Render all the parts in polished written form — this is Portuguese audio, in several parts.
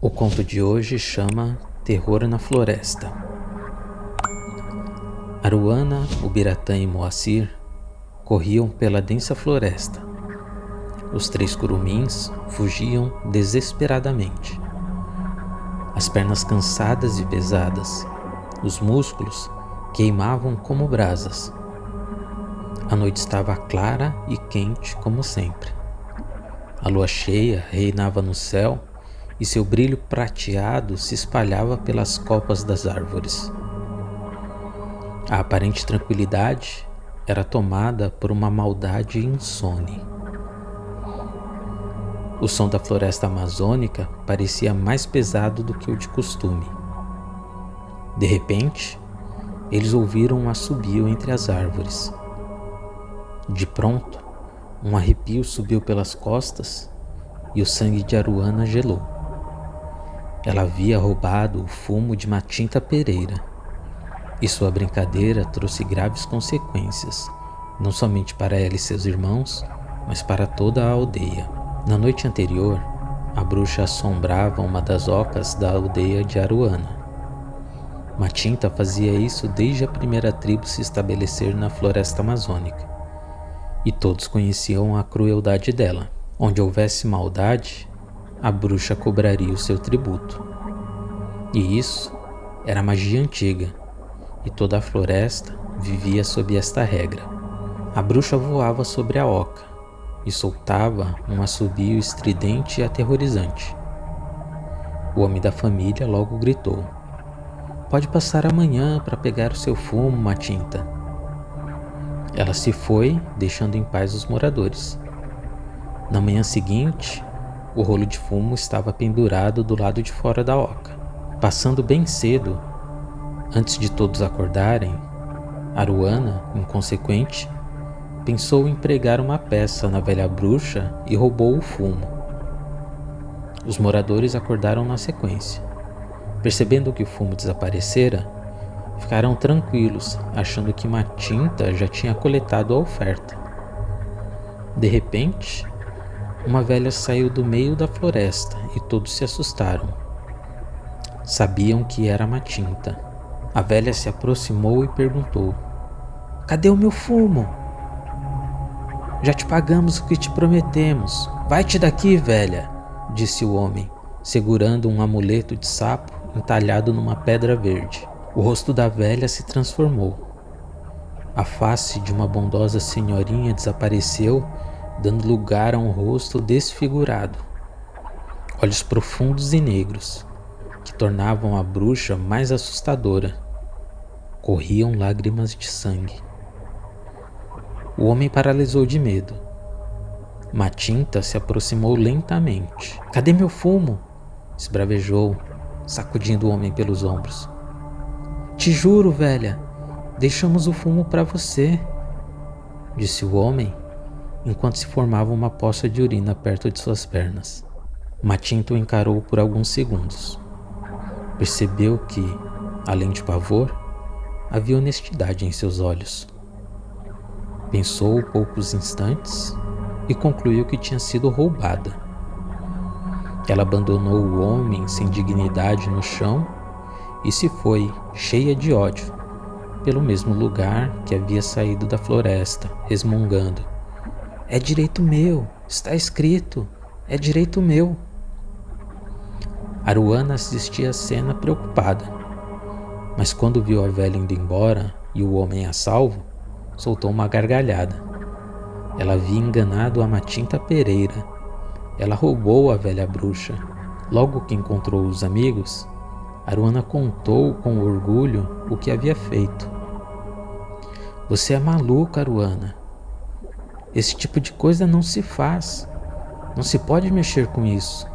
O conto de hoje chama Terror na Floresta. Aruana, Ubiratã e Moacir corriam pela densa floresta. Os três curumins fugiam desesperadamente. As pernas cansadas e pesadas, os músculos queimavam como brasas. A noite estava clara e quente como sempre. A lua cheia reinava no céu e seu brilho prateado se espalhava pelas copas das árvores. A aparente tranquilidade era tomada por uma maldade insone. O som da floresta amazônica parecia mais pesado do que o de costume. De repente, eles ouviram um assobio entre as árvores. De pronto, um arrepio subiu pelas costas e o sangue de Aruana gelou. Ela havia roubado o fumo de Matinta Pereira, e sua brincadeira trouxe graves consequências, não somente para ela e seus irmãos, mas para toda a aldeia. Na noite anterior, a bruxa assombrava uma das ocas da aldeia de Aruana. Matinta fazia isso desde a primeira tribo se estabelecer na floresta amazônica, e todos conheciam a crueldade dela. Onde houvesse maldade, a bruxa cobraria o seu tributo. E isso era magia antiga, e toda a floresta vivia sob esta regra. A bruxa voava sobre a oca e soltava um assobio estridente e aterrorizante. O homem da família logo gritou: "Pode passar amanhã para pegar o seu fumo, Matinta." Ela se foi, deixando em paz os moradores. Na manhã seguinte, o rolo de fumo estava pendurado do lado de fora da oca. Passando bem cedo, antes de todos acordarem, Aruana, inconsequente, pensou em pregar uma peça na velha bruxa e roubou o fumo. Os moradores acordaram na sequência. Percebendo que o fumo desaparecera, ficaram tranquilos, achando que Matinta já tinha coletado a oferta. De repente, uma velha saiu do meio da floresta e todos se assustaram. Sabiam que era Matinta. A velha se aproximou e perguntou: "Cadê o meu fumo? Já te pagamos o que te prometemos. Vai-te daqui, velha", disse o homem, segurando um amuleto de sapo entalhado numa pedra verde. O rosto da velha se transformou. A face de uma bondosa senhorinha desapareceu, dando lugar a um rosto desfigurado. Olhos profundos e negros, que tornavam a bruxa mais assustadora. Corriam lágrimas de sangue. O homem paralisou de medo. Matinta se aproximou lentamente. "Cadê meu fumo?" esbravejou, sacudindo o homem pelos ombros. "Te juro, velha, deixamos o fumo para você", disse o homem, enquanto se formava uma poça de urina perto de suas pernas. Matinta o encarou por alguns segundos. Percebeu que, além de pavor, havia honestidade em seus olhos. Pensou poucos instantes e concluiu que tinha sido roubada. Ela abandonou o homem sem dignidade no chão e se foi, cheia de ódio, pelo mesmo lugar que havia saído da floresta, resmungando: "É direito meu, está escrito, é direito meu." Aruana assistia a cena preocupada, mas quando viu a velha indo embora e o homem a salvo, soltou uma gargalhada. Ela havia enganado a Matinta Pereira. Ela roubou a velha bruxa. Logo que encontrou os amigos, Aruana contou com orgulho o que havia feito. "Você é maluca, Aruana. Esse tipo de coisa não se faz. Não se pode mexer com isso.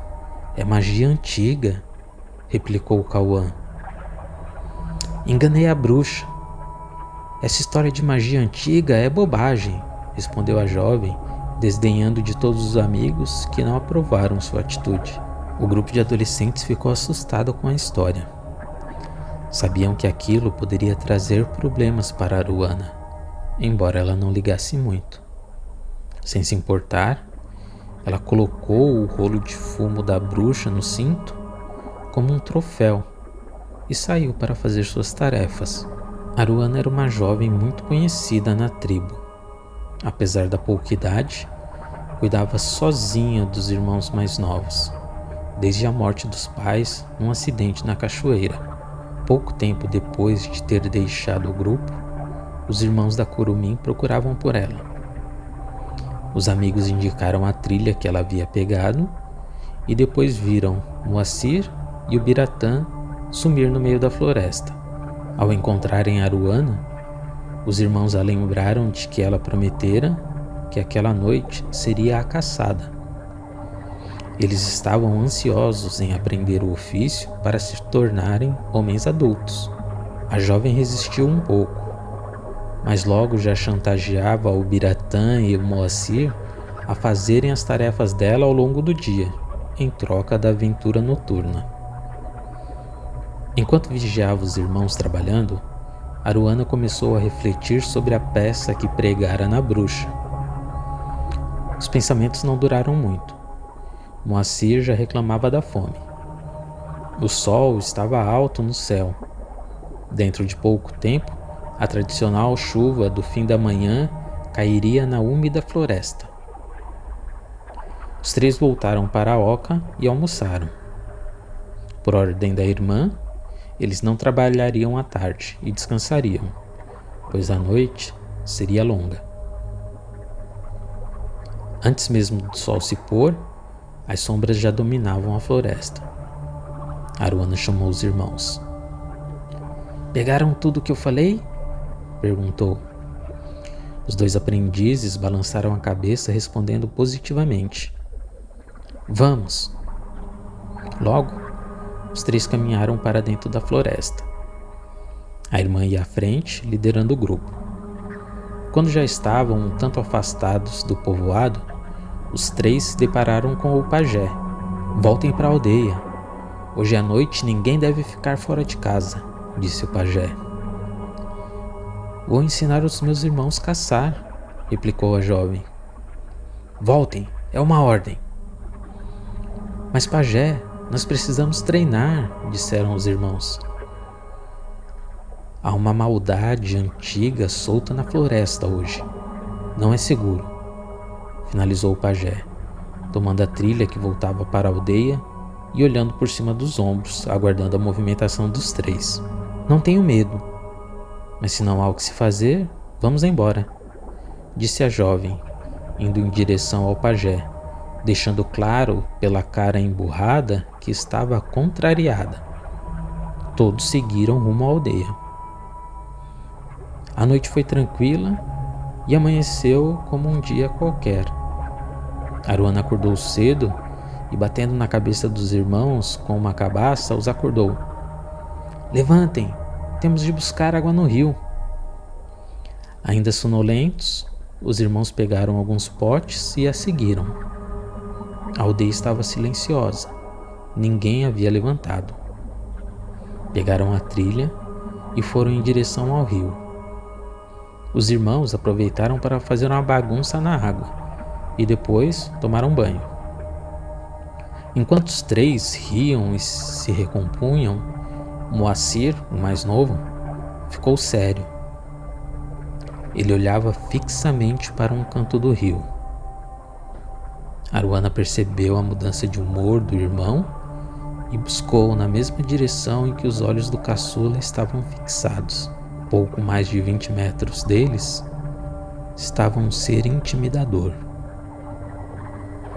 É magia antiga", replicou Cauã. "Enganei a bruxa. Essa história de magia antiga é bobagem", respondeu a jovem, desdenhando de todos os amigos que não aprovaram sua atitude. O grupo de adolescentes ficou assustado com a história. Sabiam que aquilo poderia trazer problemas para Aruana, embora ela não ligasse muito. Sem se importar, ela colocou o rolo de fumo da bruxa no cinto como um troféu e saiu para fazer suas tarefas. Aruana era uma jovem muito conhecida na tribo. Apesar da pouca idade, cuidava sozinha dos irmãos mais novos, desde a morte dos pais num acidente na cachoeira. Pouco tempo depois de ter deixado o grupo, os irmãos da Curumim procuravam por ela. Os amigos indicaram a trilha que ela havia pegado e depois viram Moacir e o Biratã sumir no meio da floresta. Ao encontrarem Aruana, os irmãos a lembraram de que ela prometera que aquela noite seria a caçada. Eles estavam ansiosos em aprender o ofício para se tornarem homens adultos. A jovem resistiu um pouco, mas logo já chantageava o Biratã e o Moacir a fazerem as tarefas dela ao longo do dia, em troca da aventura noturna. Enquanto vigiava os irmãos trabalhando, Aruana começou a refletir sobre a peça que pregara na bruxa. Os pensamentos não duraram muito. Moacir já reclamava da fome. O sol estava alto no céu. Dentro de pouco tempo, a tradicional chuva do fim da manhã cairia na úmida floresta. Os três voltaram para a oca e almoçaram. Por ordem da irmã, eles não trabalhariam à tarde e descansariam, pois a noite seria longa. Antes mesmo do sol se pôr, as sombras já dominavam a floresta. Aruana chamou os irmãos. "Pegaram tudo o que eu falei?" perguntou. Os dois aprendizes balançaram a cabeça, respondendo positivamente. "Vamos." Logo, os três caminharam para dentro da floresta. A irmã ia à frente, liderando o grupo. Quando já estavam um tanto afastados do povoado, os três se depararam com o pajé. "Voltem para a aldeia. Hoje à noite ninguém deve ficar fora de casa", disse o pajé. "Vou ensinar os meus irmãos a caçar", replicou a jovem. "Voltem, é uma ordem." "Mas pajé, nós precisamos treinar", disseram os irmãos. "Há uma maldade antiga solta na floresta hoje. Não é seguro", finalizou o pajé, tomando a trilha que voltava para a aldeia e olhando por cima dos ombros, aguardando a movimentação dos três. "Não tenho medo, mas se não há o que se fazer, vamos embora", disse a jovem, indo em direção ao pajé, deixando claro pela cara emburrada que estava contrariada. Todos seguiram rumo à aldeia. A noite foi tranquila e amanheceu como um dia qualquer. Aruana acordou cedo e, batendo na cabeça dos irmãos com uma cabaça, os acordou. "Levantem, temos de buscar água no rio." Ainda sonolentos, os irmãos pegaram alguns potes e a seguiram. A aldeia estava silenciosa. Ninguém havia levantado. Pegaram a trilha e foram em direção ao rio. Os irmãos aproveitaram para fazer uma bagunça na água e depois tomaram banho. Enquanto os três riam e se recompunham, Moacir, o mais novo, ficou sério. Ele olhava fixamente para um canto do rio. Aruana percebeu a mudança de humor do irmão e buscou na mesma direção em que os olhos do caçula estavam fixados. Pouco mais de 20 metros deles estava um ser intimidador.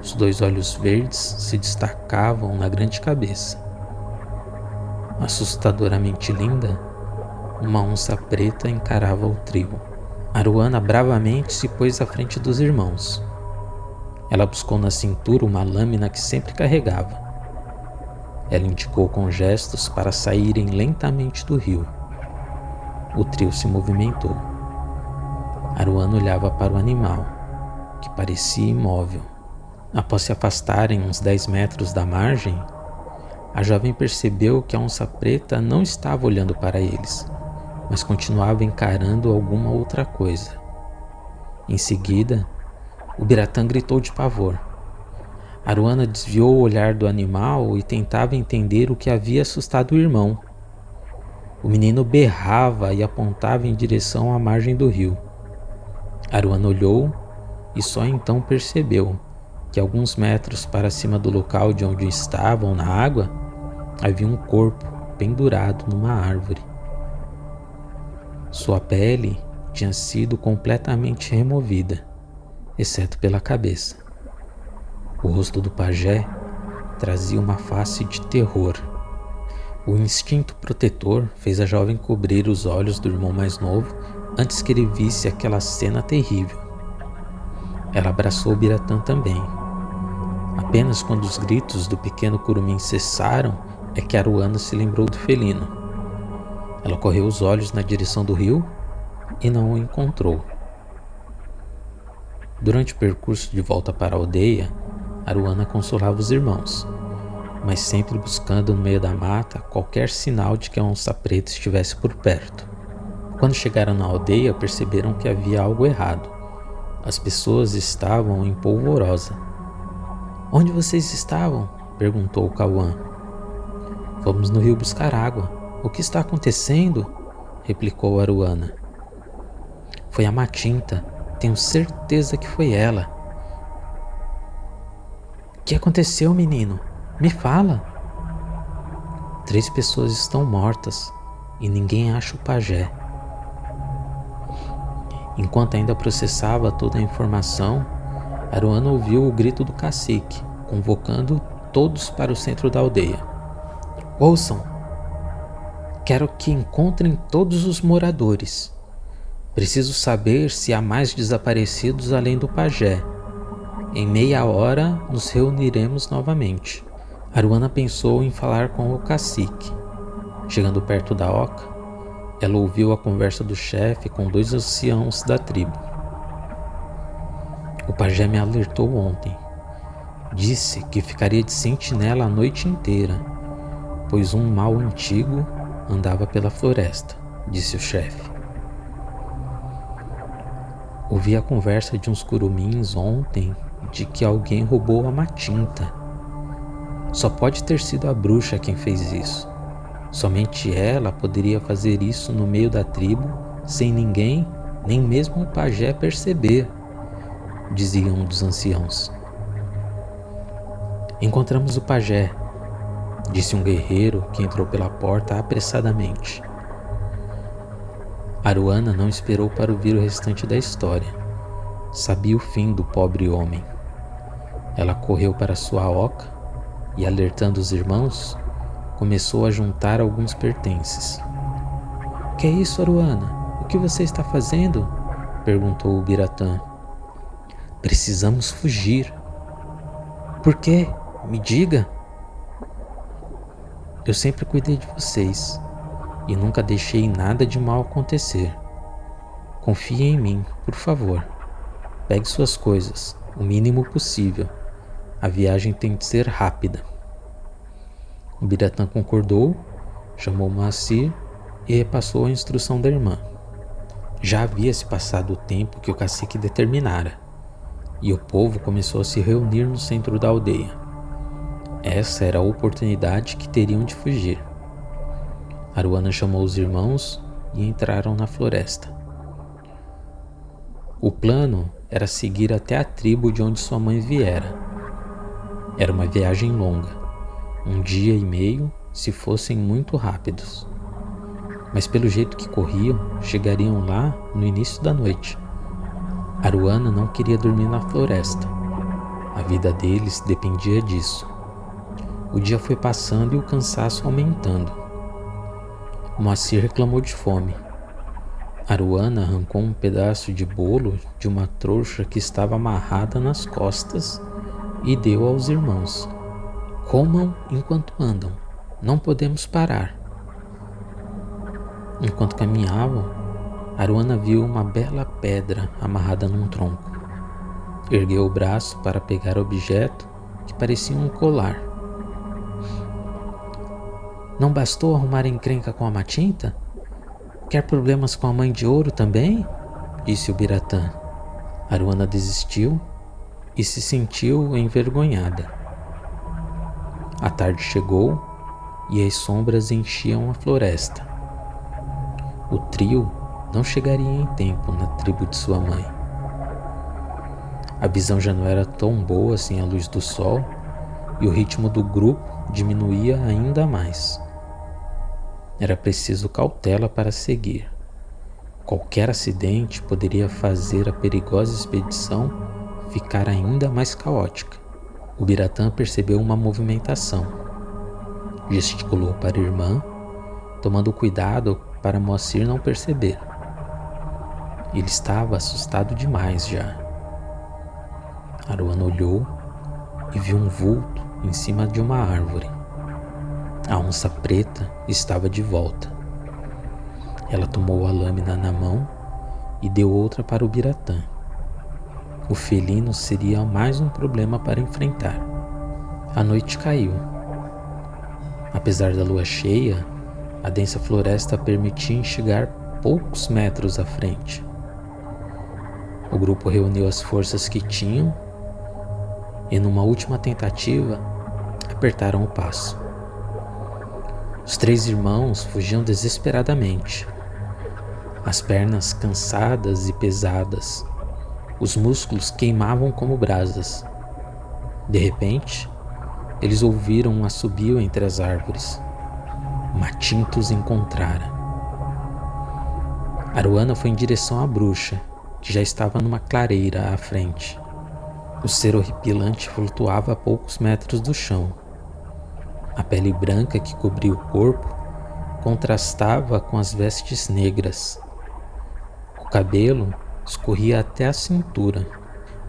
Os dois olhos verdes se destacavam na grande cabeça. Assustadoramente linda, uma onça preta encarava o trio. Aruana bravamente se pôs à frente dos irmãos. Ela buscou na cintura uma lâmina que sempre carregava. Ela indicou com gestos para saírem lentamente do rio. O trio se movimentou. Aruana olhava para o animal, que parecia imóvel. Após se afastarem uns 10 metros da margem, a jovem percebeu que a onça preta não estava olhando para eles, mas continuava encarando alguma outra coisa. Em seguida, o Biratã gritou de pavor. Aruana desviou o olhar do animal e tentava entender o que havia assustado o irmão. O menino berrava e apontava em direção à margem do rio. Aruana olhou e só então percebeu que alguns metros para cima do local de onde estavam na água havia um corpo pendurado numa árvore. Sua pele tinha sido completamente removida, exceto pela cabeça. O rosto do pajé trazia uma face de terror. O instinto protetor fez a jovem cobrir os olhos do irmão mais novo antes que ele visse aquela cena terrível. Ela abraçou Biratã também. Apenas quando os gritos do pequeno curumim cessaram é que Aruana se lembrou do felino. Ela correu os olhos na direção do rio e não o encontrou. Durante o percurso de volta para a aldeia, Aruana consolava os irmãos, mas sempre buscando no meio da mata qualquer sinal de que a onça preta estivesse por perto. Quando chegaram na aldeia, perceberam que havia algo errado. As pessoas estavam em polvorosa. "Onde vocês estavam?" perguntou Cauã. "Fomos no rio buscar água. O que está acontecendo?" replicou Aruana. "Foi a Matinta. Tenho certeza que foi ela." "O que aconteceu, menino? Me fala." "3 pessoas estão mortas e ninguém acha o pajé." Enquanto ainda processava toda a informação, Aruana ouviu o grito do cacique, convocando todos para o centro da aldeia. "Ouçam! Quero que encontrem todos os moradores. Preciso saber se há mais desaparecidos além do pajé. Em meia hora nos reuniremos novamente." Aruana pensou em falar com o cacique. Chegando perto da oca, ela ouviu a conversa do chefe com 2 anciãos da tribo. "O pajé me alertou ontem. Disse que ficaria de sentinela a noite inteira, pois um mal antigo andava pela floresta", disse o chefe. "Ouvi a conversa de uns curumins ontem de que alguém roubou a Matinta. Só pode ter sido a bruxa quem fez isso. Somente ela poderia fazer isso no meio da tribo, sem ninguém, nem mesmo o pajé perceber", dizia um dos anciãos. "Encontramos o pajé", disse um guerreiro que entrou pela porta apressadamente. Aruana não esperou para ouvir o restante da história. Sabia o fim do pobre homem. Ela correu para sua oca e, alertando os irmãos, começou a juntar alguns pertences. "Que é isso, Aruana? O que você está fazendo?" perguntou o Biratã. "Precisamos fugir." "Por quê? Me diga." "Eu sempre cuidei de vocês e nunca deixei nada de mal acontecer. Confie em mim, por favor. Pegue suas coisas, o mínimo possível. A viagem tem de ser rápida." O Biratã concordou, chamou Moacir e repassou a instrução da irmã. Já havia se passado o tempo que o cacique determinara, e o povo começou a se reunir no centro da aldeia. Essa era a oportunidade que teriam de fugir. Aruana chamou os irmãos e entraram na floresta. O plano era seguir até a tribo de onde sua mãe viera. Era uma viagem longa, 1 dia e meio se fossem muito rápidos. Mas pelo jeito que corriam, chegariam lá no início da noite. Aruana não queria dormir na floresta. A vida deles dependia disso. O dia foi passando e o cansaço aumentando. Moacir reclamou de fome. Aruana arrancou um pedaço de bolo de uma trouxa que estava amarrada nas costas e deu aos irmãos. "Comam enquanto andam. Não podemos parar." Enquanto caminhavam, Aruana viu uma bela pedra amarrada num tronco. Ergueu o braço para pegar o objeto que parecia um colar. "Não bastou arrumar encrenca com a Matinta? Quer problemas com a Mãe de Ouro também?" disse o Biratã. Aruana desistiu e se sentiu envergonhada. A tarde chegou e as sombras enchiam a floresta. O trio não chegaria em tempo na tribo de sua mãe. A visão já não era tão boa sem a luz do sol e o ritmo do grupo diminuía ainda mais. Era preciso cautela para seguir. Qualquer acidente poderia fazer a perigosa expedição ficar ainda mais caótica. O Biratã percebeu uma movimentação. Gesticulou para a irmã, tomando cuidado para Moacir não perceber. Ele estava assustado demais já. Aruana olhou e viu um vulto em cima de uma árvore. A onça preta estava de volta. Ela tomou a lâmina na mão e deu outra para o Biratã. O felino seria mais um problema para enfrentar. A noite caiu. Apesar da lua cheia, a densa floresta permitia enxergar poucos metros à frente. O grupo reuniu as forças que tinham e, numa última tentativa, apertaram o passo. Os 3 irmãos fugiam desesperadamente. As pernas cansadas e pesadas, os músculos queimavam como brasas. De repente, eles ouviram um assobio entre as árvores. Matinto os encontrara. Aruana foi em direção à bruxa, que já estava numa clareira à frente. O ser horripilante flutuava a poucos metros do chão. A pele branca que cobria o corpo contrastava com as vestes negras. O cabelo escorria até a cintura.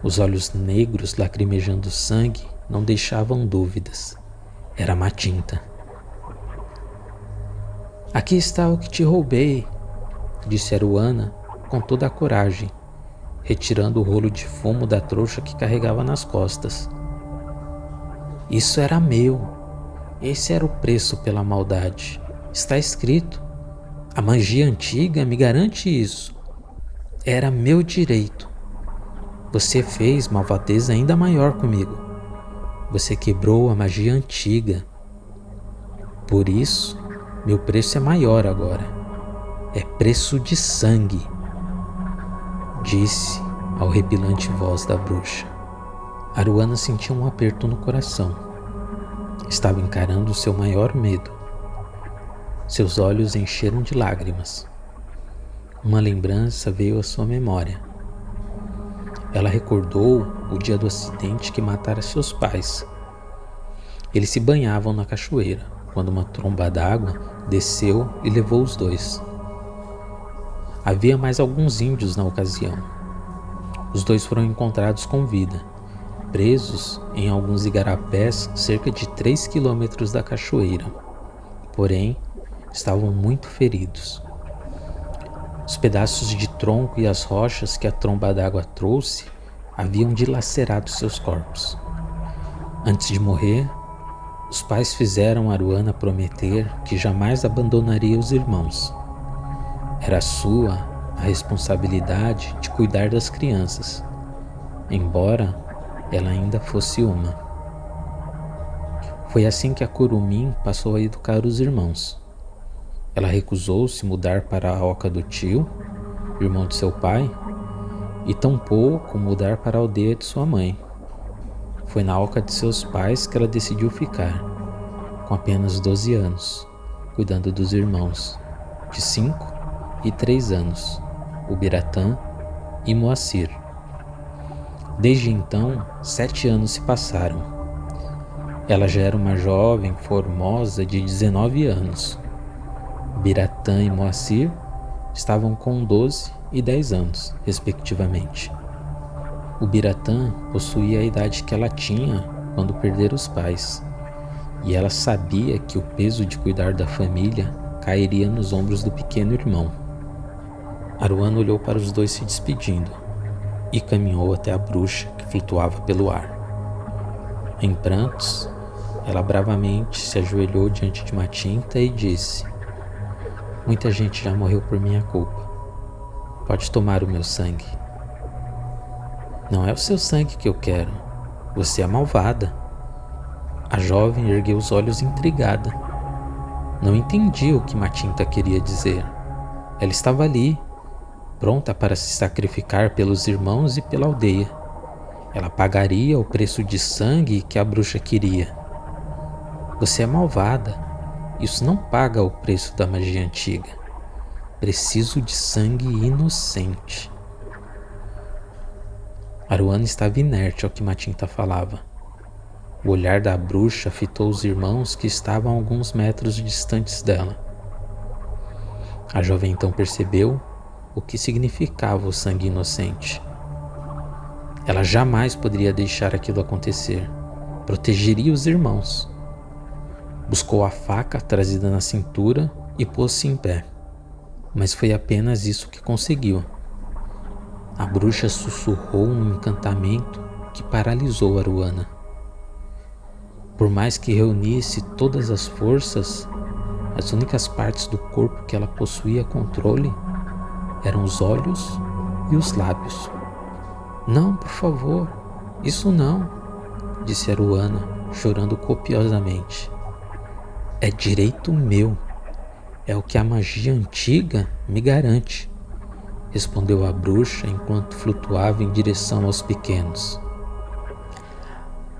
Os olhos negros lacrimejando sangue não deixavam dúvidas. Era Matinta. "Aqui está o que te roubei", disse Aruana com toda a coragem, retirando o rolo de fumo da trouxa que carregava nas costas. "Isso era meu. Esse era o preço pela maldade. Está escrito. A magia antiga me garante isso. Era meu direito. Você fez malvadeza ainda maior comigo. Você quebrou a magia antiga. Por isso, meu preço é maior agora. É preço de sangue", disse a horripilante voz da bruxa. Aruana sentiu um aperto no coração. Estava encarando seu maior medo. Seus olhos encheram de lágrimas. Uma lembrança veio à sua memória. Ela recordou o dia do acidente que matara seus pais. Eles se banhavam na cachoeira, quando uma tromba d'água desceu e levou os 2. Havia mais alguns índios na ocasião. Os 2 foram encontrados com vida, presos em alguns igarapés cerca de 3 quilômetros da cachoeira. Porém, estavam muito feridos. Os pedaços de tronco e as rochas que a tromba d'água trouxe haviam dilacerado seus corpos. Antes de morrer, os pais fizeram Aruana prometer que jamais abandonaria os irmãos. Era sua a responsabilidade de cuidar das crianças, embora ela ainda fosse uma. Foi assim que a Curumim passou a educar os irmãos. Ela recusou-se mudar para a oca do tio, irmão de seu pai, e tampouco mudar para a aldeia de sua mãe. Foi na oca de seus pais que ela decidiu ficar, com apenas 12 anos, cuidando dos irmãos, de 5 e 3 anos, o Biratã e Moacir. Desde então, 7 anos se passaram. Ela já era uma jovem formosa de 19 anos. Biratã e Moacir estavam com 12 e 10 anos, respectivamente. O Biratã possuía a idade que ela tinha quando perdera os pais, e ela sabia que o peso de cuidar da família cairia nos ombros do pequeno irmão. Aruana olhou para os 2 se despedindo e caminhou até a bruxa que flutuava pelo ar. Em prantos, ela bravamente se ajoelhou diante de Matinta e disse: "Muita gente já morreu por minha culpa. Pode tomar o meu sangue." "Não é o seu sangue que eu quero. Você é malvada." A jovem ergueu os olhos intrigada. Não entendia o que Matinta queria dizer. Ela estava ali, pronta para se sacrificar pelos irmãos e pela aldeia. Ela pagaria o preço de sangue que a bruxa queria. Você é malvada. Isso não paga o preço da magia antiga. Preciso de sangue inocente. Aruana estava inerte ao que Matinta falava. O olhar da bruxa fitou os irmãos que estavam a alguns metros distantes dela. A jovem então percebeu o que significava o sangue inocente. Ela jamais poderia deixar aquilo acontecer. Protegeria os irmãos. Buscou a faca trazida na cintura e pôs-se em pé. Mas foi apenas isso que conseguiu. A bruxa sussurrou um encantamento que paralisou Aruana. Por mais que reunisse todas as forças, as únicas partes do corpo que ela possuía controle eram os olhos e os lábios. Não, por favor, isso não, disse Aruana, chorando copiosamente. É direito meu, é o que a magia antiga me garante, respondeu a bruxa enquanto flutuava em direção aos pequenos.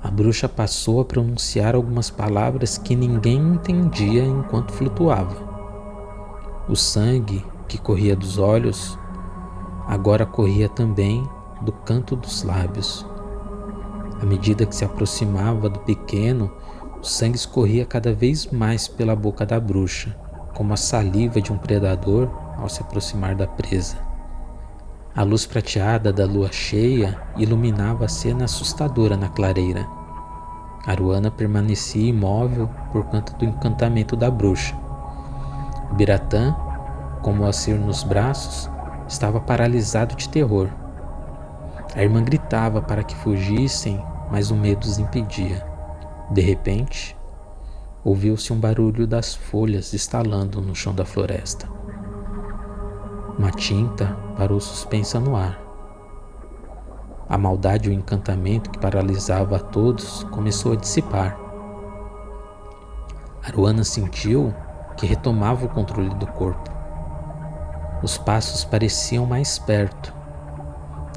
A bruxa passou a pronunciar algumas palavras que ninguém entendia enquanto flutuava. O sangue que corria dos olhos agora corria também do canto dos lábios. À medida que se aproximava do pequeno, o sangue escorria cada vez mais pela boca da bruxa, como a saliva de um predador ao se aproximar da presa. A luz prateada da lua cheia iluminava a cena assustadora na clareira. Aruana permanecia imóvel por conta do encantamento da bruxa. O Biratã, com Moacir nos braços, estava paralisado de terror. A irmã gritava para que fugissem, mas o medo os impedia. De repente, ouviu-se um barulho das folhas estalando no chão da floresta. Matinta parou suspensa no ar. A maldade e o encantamento que paralisava a todos começou a dissipar. Aruana sentiu que retomava o controle do corpo. Os passos pareciam mais perto.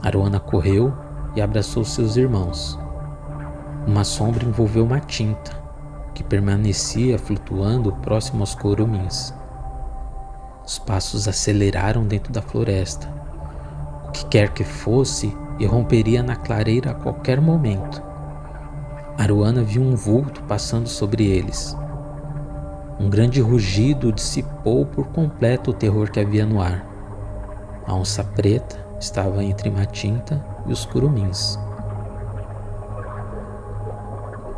Aruana correu e abraçou seus irmãos. Uma sombra envolveu Matinta, que permanecia flutuando próximo aos curumins. Os passos aceleraram dentro da floresta. O que quer que fosse, irromperia na clareira a qualquer momento. Aruana viu um vulto passando sobre eles. Um grande rugido dissipou por completo o terror que havia no ar. A onça preta estava entre Matinta e os curumins.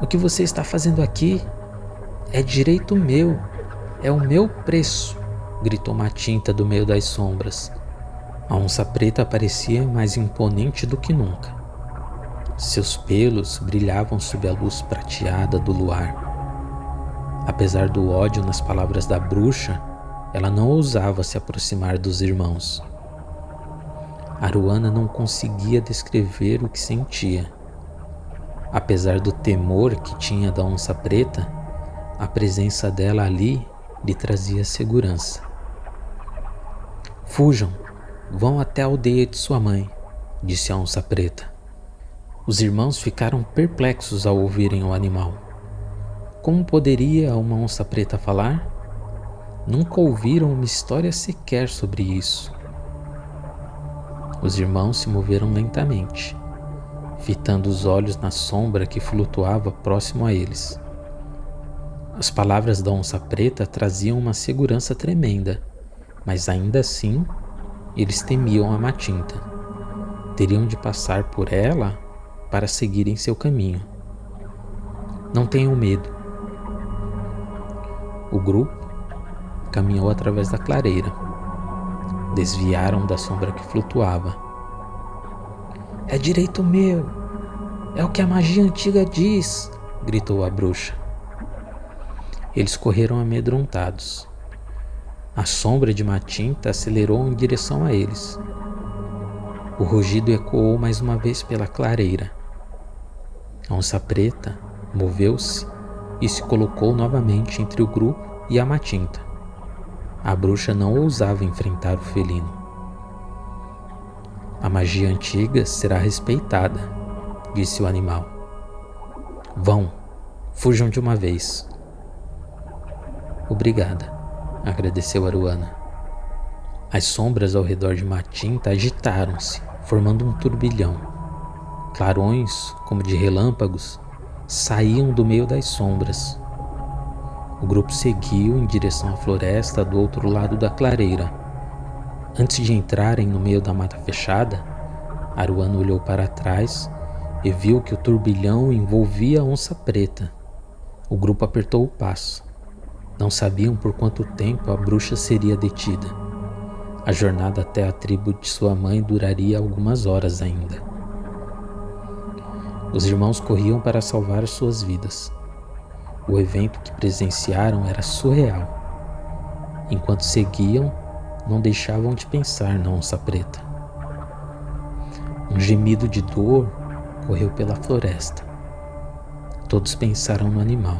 O que você está fazendo aqui? É direito meu, é o meu preço, gritou Matinta do meio das sombras. A onça preta parecia mais imponente do que nunca. Seus pelos brilhavam sob a luz prateada do luar. Apesar do ódio nas palavras da bruxa, ela não ousava se aproximar dos irmãos. Aruana não conseguia descrever o que sentia. Apesar do temor que tinha da onça preta, a presença dela ali lhe trazia segurança. Fujam, vão até a aldeia de sua mãe, disse a onça preta. Os irmãos ficaram perplexos ao ouvirem o animal. Como poderia uma onça preta falar? Nunca ouviram uma história sequer sobre isso. Os irmãos se moveram lentamente, fitando os olhos na sombra que flutuava próximo a eles. As palavras da onça preta traziam uma segurança tremenda, mas ainda assim, eles temiam a Matinta. Teriam de passar por ela para seguirem seu caminho. Não tenham medo. O grupo caminhou através da clareira. Desviaram da sombra que flutuava. É direito meu! É o que a magia antiga diz! Gritou a bruxa. Eles correram amedrontados. A sombra de Matinta acelerou em direção a eles. O rugido ecoou mais uma vez pela clareira. A onça preta moveu-se e se colocou novamente entre o grupo e a Matinta. A bruxa não ousava enfrentar o felino. A magia antiga será respeitada, disse o animal. Vão, fujam de uma vez. Obrigada, agradeceu Aruana. As sombras ao redor de Matinta agitaram-se, formando um turbilhão. Clarões, como de relâmpagos, saíam do meio das sombras. O grupo seguiu em direção à floresta do outro lado da clareira. Antes de entrarem no meio da mata fechada, Aruana olhou para trás e viu que o turbilhão envolvia a onça preta. O grupo apertou o passo. Não sabiam por quanto tempo a bruxa seria detida. A jornada até a tribo de sua mãe duraria algumas horas ainda. Os irmãos corriam para salvar suas vidas. O evento que presenciaram era surreal. Enquanto seguiam, não deixavam de pensar na onça preta. Um gemido de dor correu pela floresta. Todos pensaram no animal.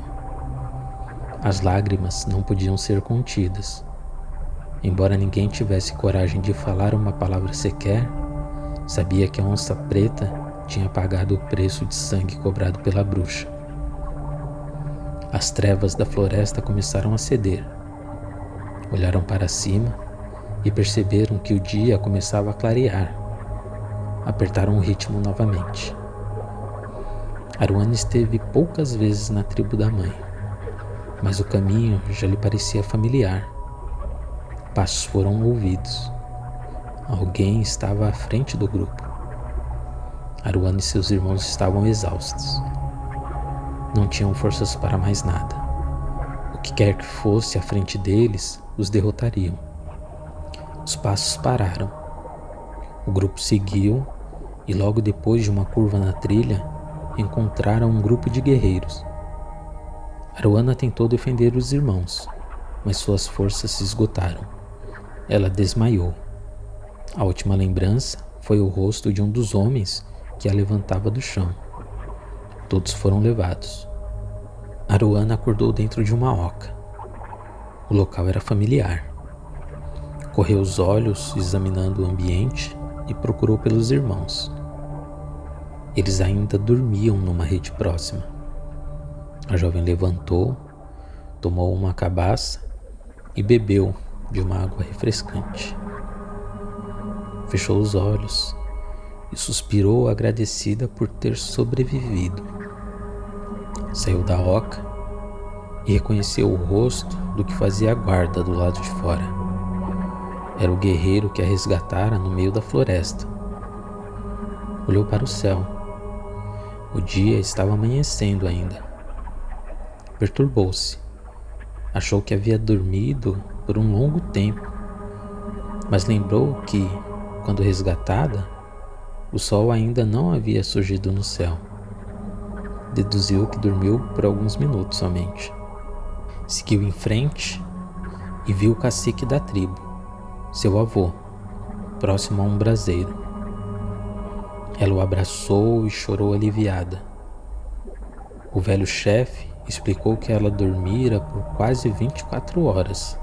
As lágrimas não podiam ser contidas. Embora ninguém tivesse coragem de falar uma palavra sequer, sabia que a onça preta tinha pagado o preço de sangue cobrado pela bruxa. As trevas da floresta começaram a ceder. Olharam para cima e perceberam que o dia começava a clarear. Apertaram o ritmo novamente. Aruana esteve poucas vezes na tribo da mãe, mas o caminho já lhe parecia familiar. Passos foram ouvidos. Alguém estava à frente do grupo. Aruana e seus irmãos estavam exaustos. Não tinham forças para mais nada. O que quer que fosse à frente deles, os derrotariam. Os passos pararam. O grupo seguiu e logo depois de uma curva na trilha, encontraram um grupo de guerreiros. Aruana tentou defender os irmãos, mas suas forças se esgotaram. Ela desmaiou. A última lembrança foi o rosto de um dos homens que a levantava do chão. Todos foram levados. Aruana acordou dentro de uma oca. O local era familiar. Correu os olhos examinando o ambiente e procurou pelos irmãos. Eles ainda dormiam numa rede próxima. A jovem levantou, tomou uma cabaça e bebeu de uma água refrescante. Fechou os olhos e suspirou agradecida por ter sobrevivido. Saiu da oca e reconheceu o rosto do que fazia a guarda do lado de fora. Era o guerreiro que a resgatara no meio da floresta. Olhou para o céu. O dia estava amanhecendo ainda. Perturbou-se. Achou que havia dormido por um longo tempo, mas lembrou que, quando resgatada, o sol ainda não havia surgido no céu. Deduziu que dormiu por alguns minutos somente. Seguiu em frente e viu o cacique da tribo, seu avô, próximo a um braseiro. Ela o abraçou e chorou aliviada. O velho chefe explicou que ela dormira por quase 24 horas.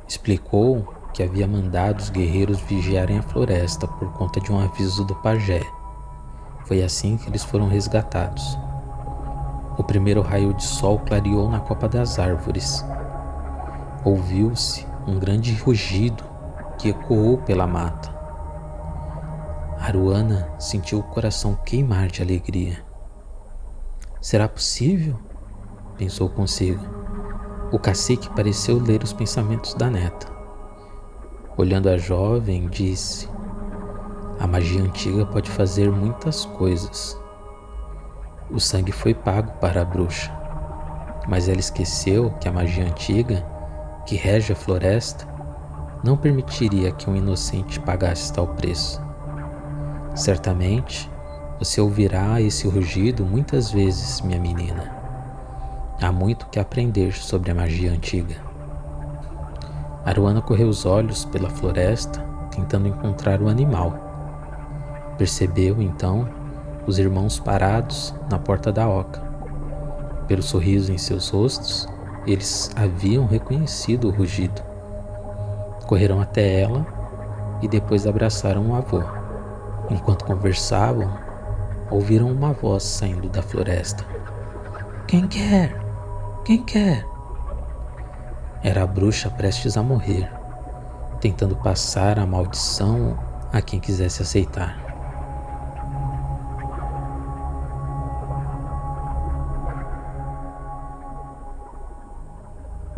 Explicou que havia mandado os guerreiros vigiarem a floresta por conta de um aviso do pajé. Foi assim que eles foram resgatados. O primeiro raio de sol clareou na copa das árvores. Ouviu-se um grande rugido que ecoou pela mata. Aruana sentiu o coração queimar de alegria. Será possível? Pensou consigo. O cacique pareceu ler os pensamentos da neta. Olhando a jovem, disse: a magia antiga pode fazer muitas coisas. O sangue foi pago para a bruxa, mas ela esqueceu que a magia antiga, que rege a floresta, não permitiria que um inocente pagasse tal preço. Certamente, você ouvirá esse rugido muitas vezes, minha menina. Há muito que aprender sobre a magia antiga. Aruana correu os olhos pela floresta, tentando encontrar o animal. Percebeu, então, os irmãos parados na porta da oca. Pelo sorriso em seus rostos, eles haviam reconhecido o rugido. Correram até ela e depois abraçaram o avô. Enquanto conversavam, ouviram uma voz saindo da floresta. Quem quer? Quem quer? Era a bruxa prestes a morrer, tentando passar a maldição a quem quisesse aceitar.